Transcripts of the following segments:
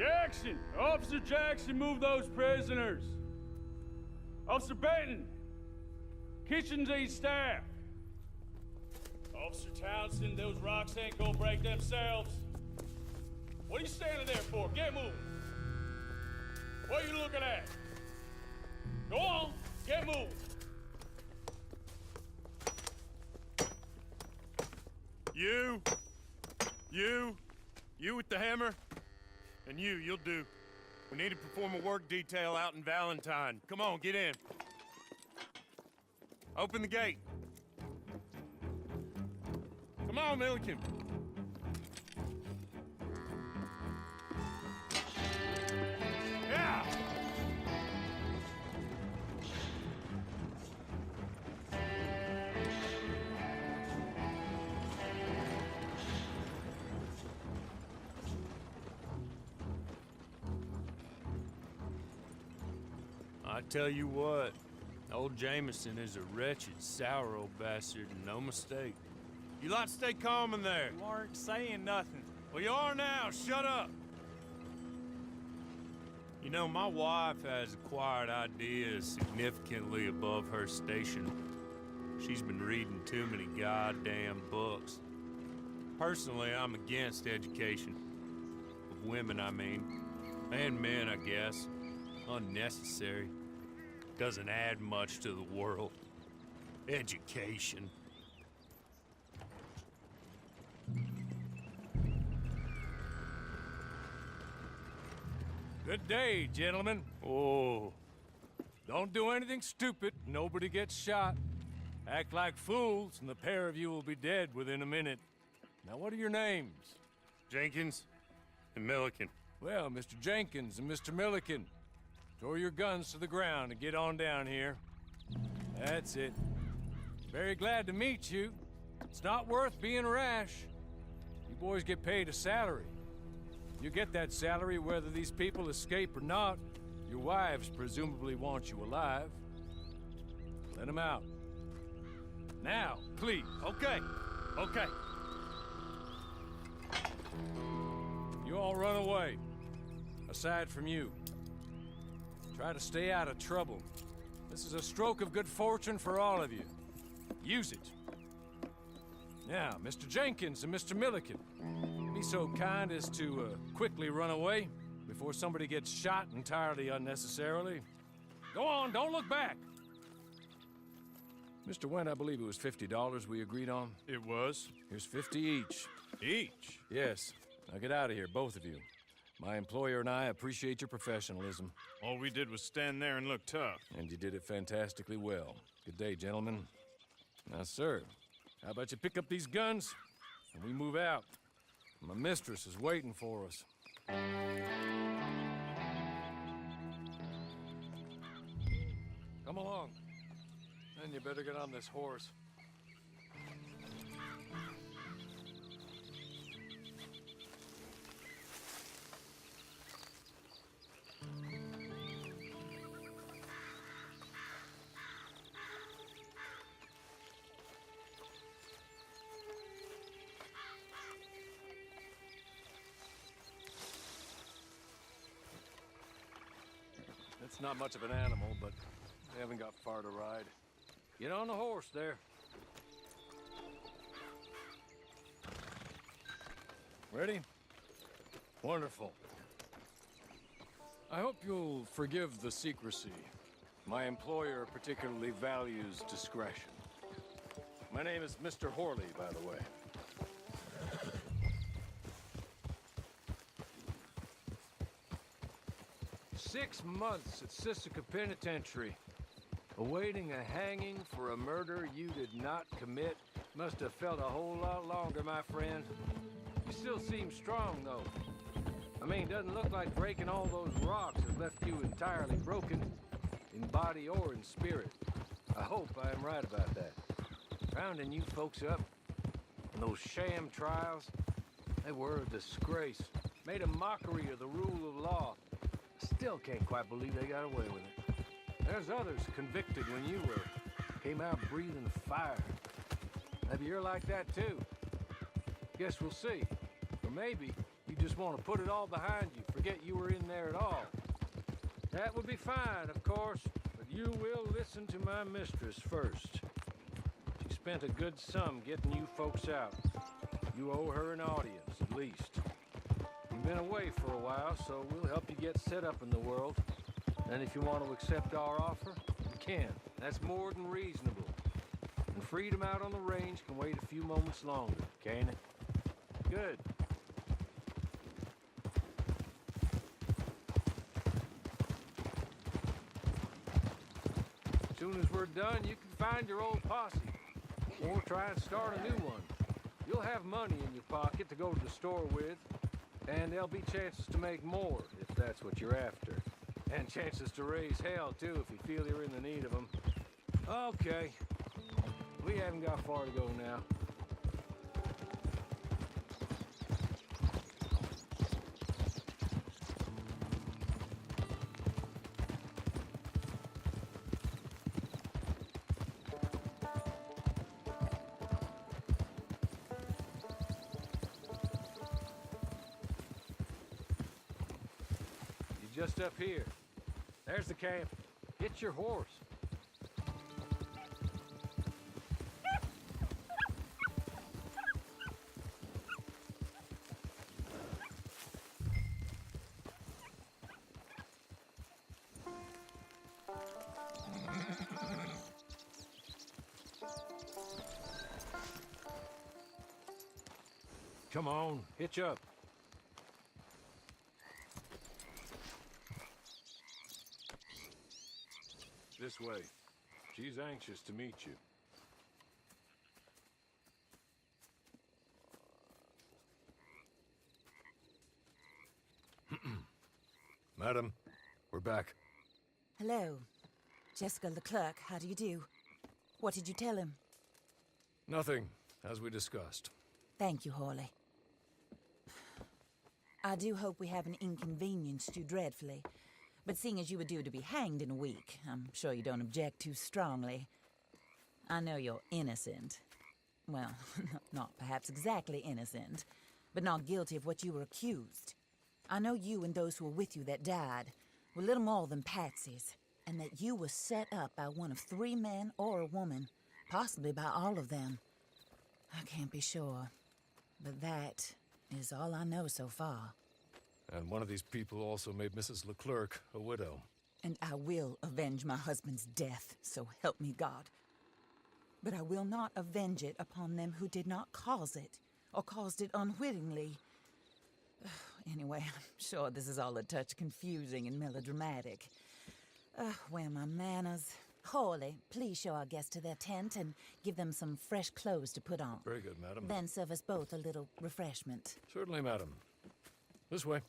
Jackson! Officer Jackson, move those prisoners! Officer Benton! Kitchens and staff! Officer Townsend, those rocks ain't gonna break themselves. What are you standing there for? Get moving! What are you looking at? Go on, get moving! You with the hammer? And you'll do. We need to perform a work detail out in Valentine. Come on, get in. Open the gate. Come on, Milliken. Yeah! I tell you what, old Jameson is a wretched, sour old bastard, and no mistake. You lot stay calm in there. You aren't saying nothing. Well, you are now. Shut up. You know, my wife has acquired ideas significantly above her station. She's been reading too many goddamn books. Personally, I'm against education. Of women, I mean. And men, I guess. Unnecessary. Doesn't add much to the world. Education. Good day, gentlemen. Oh. Don't do anything stupid. Nobody gets shot. Act like fools, and the pair of you will be dead within a minute. Now, what are your names? Jenkins and Milliken. Well, Mr. Jenkins and Mr. Milliken, throw your guns to the ground and get on down here. That's it. Very glad to meet you. It's not worth being rash. You boys get paid a salary. You get that salary whether these people escape or not. Your wives presumably want you alive. Let them out. Now, please. Okay. You all run away. Aside from you. Try to stay out of trouble. This is a stroke of good fortune for all of you. Use it. Now, Mr. Jenkins and Mr. Milliken, be so kind as to quickly run away before somebody gets shot entirely unnecessarily. Go on, don't look back. Mr. Wendt, I believe it was $50 we agreed on. It was. Here's 50 each. Each? Yes. Now get out of here, both of you. My employer and I appreciate your professionalism. All we did was stand there and look tough. And you did it fantastically well. Good day, gentlemen. Now, sir, how about you pick up these guns and we move out? My mistress is waiting for us. Come along. Then you better get on this horse. It's not much of an animal, but they haven't got far to ride. Get on the horse there. Ready? Wonderful. I hope you'll forgive the secrecy. My employer particularly values discretion. My name is Mr. Horley, by the way. 6 months at Sisika Penitentiary, awaiting a hanging for a murder you did not commit. Must have felt a whole lot longer, my friend. You still seem strong, though. I mean, doesn't look like breaking all those rocks has left you entirely broken, in body or in spirit. I hope I am right about that. Rounding you folks up, and those sham trials, they were a disgrace. Made a mockery of the rule of law. Still can't quite believe they got away with it. There's others convicted when you were. Came out breathing fire. Maybe you're like that too. Guess we'll see. Or maybe you just want to put it all behind you, forget you were in there at all. That would be fine, of course, but you will listen to my mistress first. She spent a good sum getting you folks out. You owe her an audience, at least. You've been away for a while, so we'll help you get set up in the world. And if you want to accept our offer, you can. That's more than reasonable. And freedom out on the range can wait a few moments longer, can't it? Good. As soon as we're done, you can find your old posse. Or try and start a new one. You'll have money in your pocket to go to the store with. And there'll be chances to make more, if that's what you're after. And chances to raise hell, too, if you feel you're in the need of them. Okay. We haven't got far to go now. You're just up here. There's the camp. Get your horse. Come on, hitch up. This way. She's anxious to meet you. Madam, we're back. Hello. Jessica Leclerc, how do you do? What did you tell him? Nothing, as we discussed. Thank you, Hawley. I do hope we haven't inconvenienced you dreadfully. But seeing as you were due to be hanged in a week, I'm sure you don't object too strongly. I know you're innocent. Well, not perhaps exactly innocent, but not guilty of what you were accused. I know you and those who were with you that died were little more than patsies, and that you were set up by one of 3 men or a woman, possibly by all of them. I can't be sure, but that is all I know so far. And one of these people also made Mrs. Leclerc a widow. And I will avenge my husband's death, so help me God. But I will not avenge it upon them who did not cause it, or caused it unwittingly. Anyway, I'm sure this is all a touch confusing and melodramatic. Where are my manners? Hawley, please show our guests to their tent and give them some fresh clothes to put on. Very good, madam. Then serve us both a little refreshment. Certainly, madam. This way.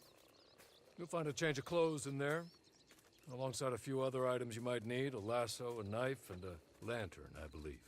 You'll find a change of clothes in there, alongside a few other items you might need, a lasso, a knife, and a lantern, I believe.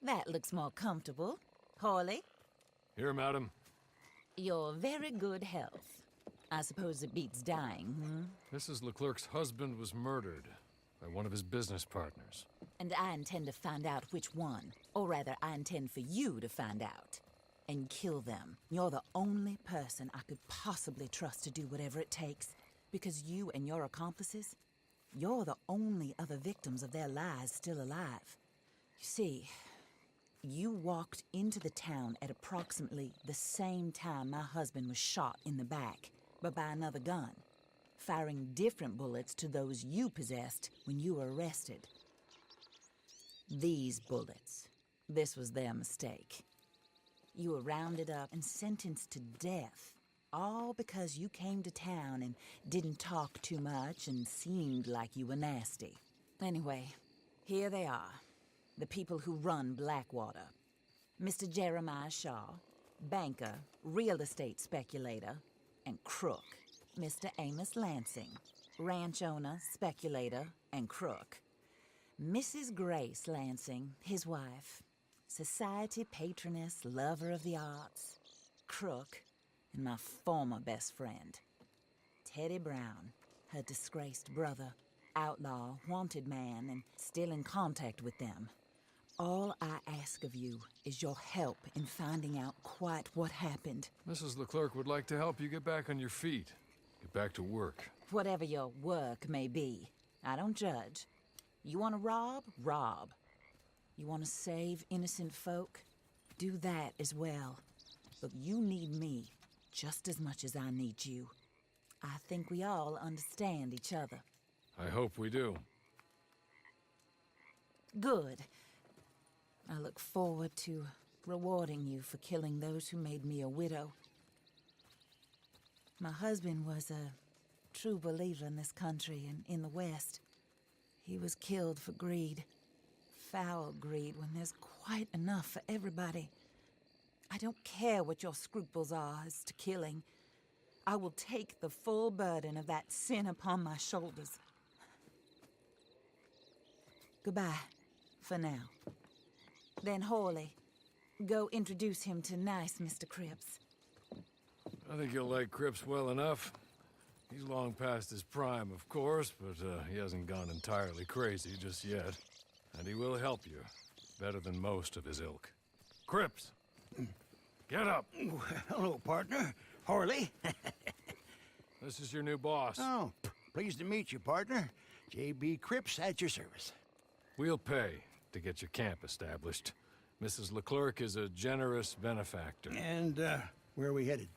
That looks more comfortable. Hawley, Here, madam. your very good health. I suppose it beats dying, Mrs. Leclerc's husband was murdered by one of his business partners. And I intend to find out which one. Or rather, I intend for you to find out. And kill them. You're the only person I could possibly trust to do whatever it takes. Because you and your accomplices, you're the only other victims of their lies still alive. You see, you walked into the town at approximately the same time my husband was shot in the back, but by another gun, firing different bullets to those you possessed when you were arrested. These bullets, this was their mistake. You were rounded up and sentenced to death, all because you came to town and didn't talk too much and seemed like you were nasty. Anyway, here they are, the people who run Blackwater. Mr. Jeremiah Shaw, banker, real estate speculator, and crook. Mr. Amos Lansing, ranch owner, speculator, and crook. Mrs. Grace Lansing, his wife, society patroness, lover of the arts, crook, and my former best friend. Teddy Brown, her disgraced brother, outlaw, wanted man, and still in contact with them. All I ask of you is your help in finding out quite what happened. Mrs. Leclerc would like to help you get back on your feet. Get back to work. Whatever your work may be, I don't judge. You want to rob? Rob. You want to save innocent folk? Do that as well. But you need me just as much as I need you. I think we all understand each other. I hope we do. Good. I look forward to rewarding you for killing those who made me a widow. My husband was a true believer in this country and in the West. He was killed for greed. Foul greed when there's quite enough for everybody. I don't care what your scruples are as to killing. I will take the full burden of that sin upon my shoulders. Goodbye, for now. Then Hawley, go introduce him to nice Mr. Cripps. I think you'll like Cripps well enough. He's long past his prime, of course, but he hasn't gone entirely crazy just yet. And he will help you, better than most of his ilk. Cripps! Get up! Hello, partner. Harley. This is your new boss. Oh, pleased to meet you, partner. J.B. Cripps at your service. We'll pay to get your camp established. Mrs. Leclerc is a generous benefactor. And, where are we headed?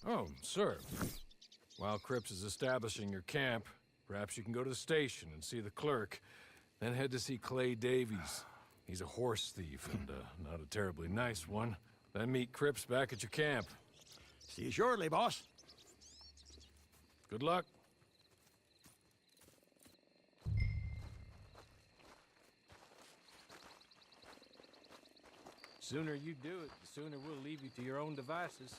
Oh, sir. While Cripps is establishing your camp, perhaps you can go to the station and see the clerk, then head to see Clay Davies. He's a horse thief and not a terribly nice one. Then meet Cripps back at your camp. See you shortly, boss. Good luck. Sooner you do it, the sooner we'll leave you to your own devices.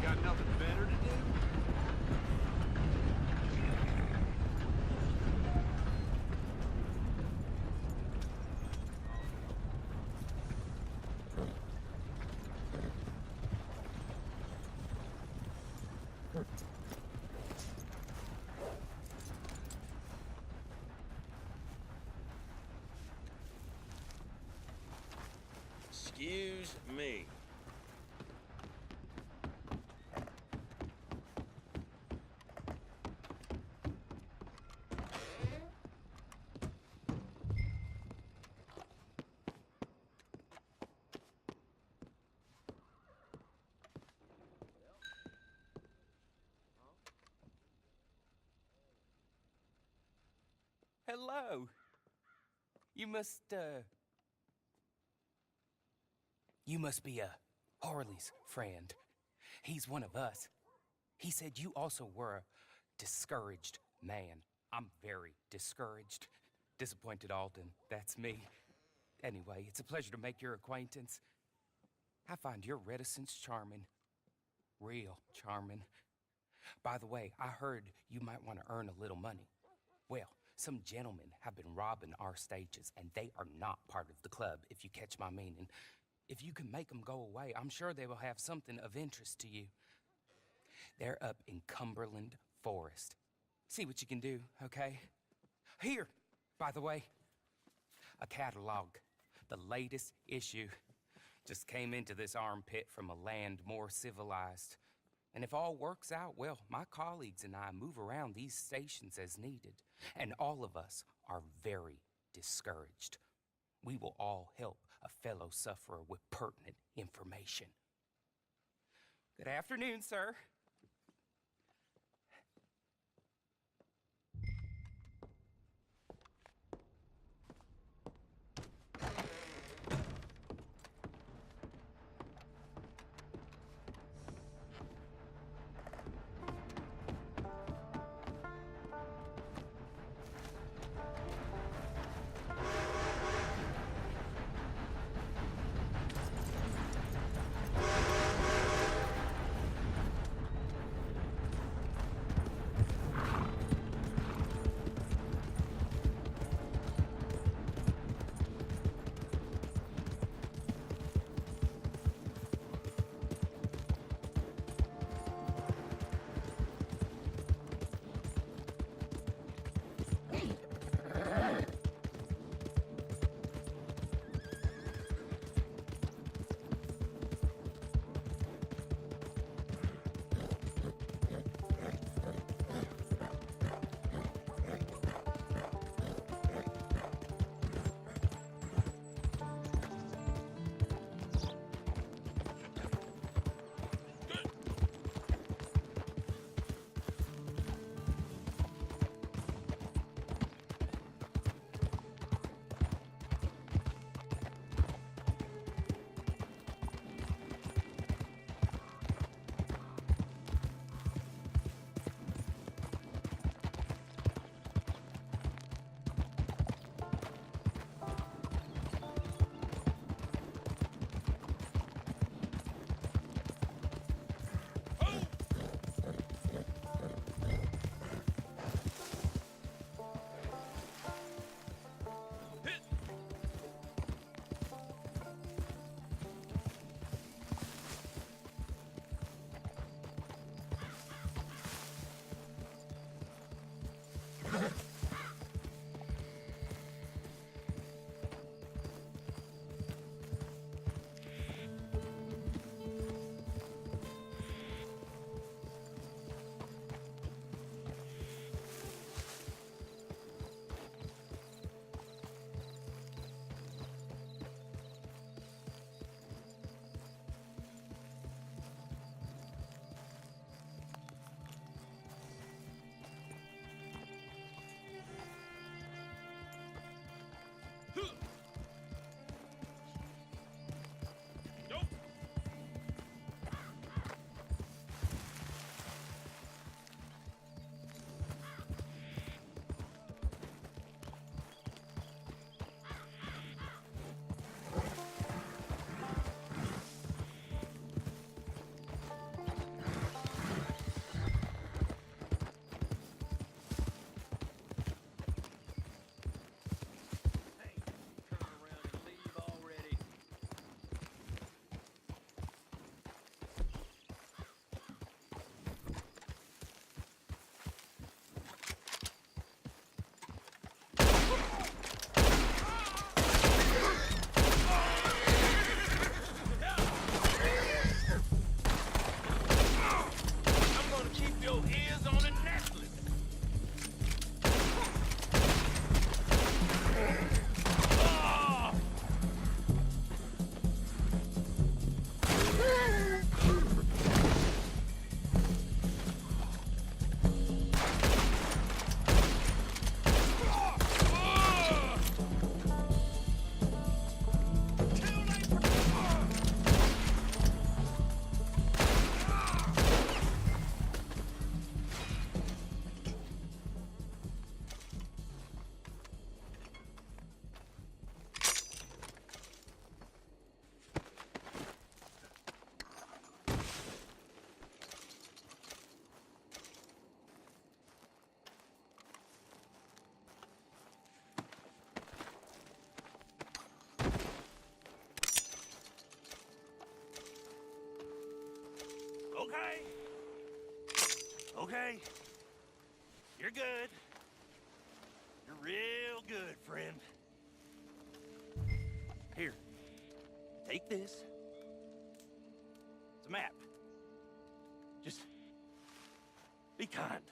Got nothing better to do? Excuse me. Hello. You must be Harley's friend. He's one of us. He said you also were a discouraged man. I'm very discouraged. Disappointed Alden, that's me. Anyway, it's a pleasure to make your acquaintance. I find your reticence charming. Real charming. By the way, I heard you might want to earn a little money. Well, some gentlemen have been robbing our stages, and they are not part of the club, if you catch my meaning. If you can make them go away, I'm sure they will have something of interest to you. They're up in Cumberland Forest. See what you can do, okay? Here, by the way, a catalog. The latest issue. Just came into this armpit from a land more civilized. And if all works out, well, my colleagues and I move around these stations as needed. And all of us are very discouraged. We will all help a fellow sufferer with pertinent information. Good afternoon, sir. Okay. Okay. You're good. You're real good, friend. Here. Take this. It's a map. Just be kind.